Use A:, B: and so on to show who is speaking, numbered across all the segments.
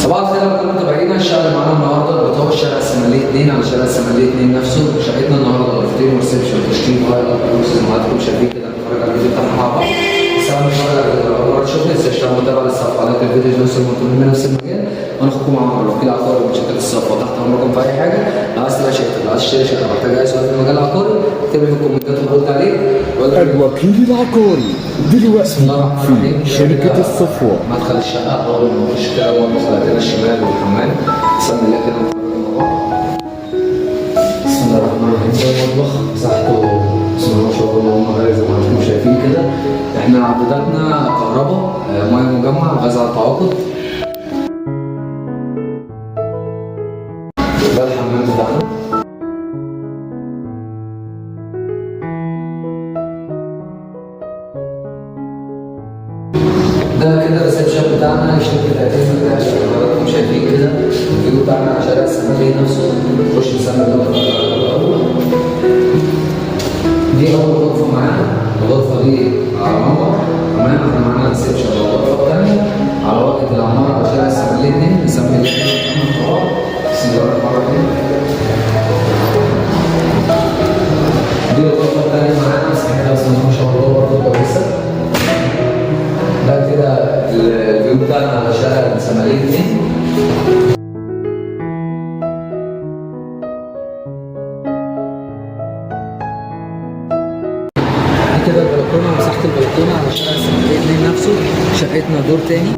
A: صباح الخير يا كل متابعينا. الشقه اللي معانا النهارده بتوع الشارع السماليه 2 على شارع السماليه 2 نفسه. شقتنا النهارده غرفتين وريسبشن وتشطيب غايه زي ما حضراتكم شايفين كده. نتفرج على الفيديو بتاعنا مع بعض. بس قبل ما نتفرج على اول شغل لسه اشتغل متابعه للصفحات الفيديو نفس المنتظرين من نفس المجال. وانا اخوكم عمر وكيل عقاري ومشترك الصفحه تحت امركم في اي حاجه. لو عايز تبقى شركه، لو عايز تشتري شقه، محتاج اي سؤال في المجال العقاري اكتب لي في الكومنتات ونرد عليه.
B: الوكيل العقاري دلوقتي في شركة الصفوة.
A: مدخل الشقة أول ما نخش كده مدخلتين الشمال والحمام. بسم الله كده نتفرج مع بعض. بسم الله الرحمن الرحيم. ده المطبخ مساحته بسم الله ما شاء الله اللهم بارك زي ما انتم شايفين كده. احنا عداداتنا كهرباء، ميه مجمع، غاز على التعاقد. ده الحمام بتاعنا. ده كده الريسبشن بتاعنا شركة اعتماد بتاع حضراتكم شايفين كده. الفيديو بتاعنا على شارع السمالية نفسه. نخش نسمي الأول. دي أول غرفة معانا. الغرفة دي على المنور. تمام. احنا معانا ريسبشن. الغرفة الثانية على واجهة العمارة على شارع السمالية 2. نسمي الأول. بسم الله الرحمن الرحيم. دي الغرفة الثانية معانا. مساحتها بسم الله ما شاء الله برضه كويسة. ده كده الفيو بتاعنا على شارع السمالية 2. دي كده البلكونة، مساحة البلكونة على شارع السمالية 2 نفسه. شقتنا دور تاني.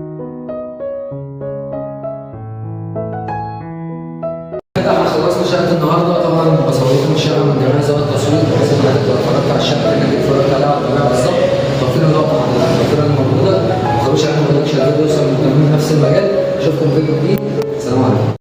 A: كده احنا خلصنا شقة النهارده. طبعا بصور لكم الشقة من جميع زوايا التصوير بحيث ان انت اتفرجت على الشقة كانك اتفرجت عليها على الطبيعة بالظبط. توفير اللقطة عند التوفير الموجودة. ما تخلوش عنه ما الفيديو يوصل من نفس المجال. اشوفكم فيديو جديد. سلام عليكم.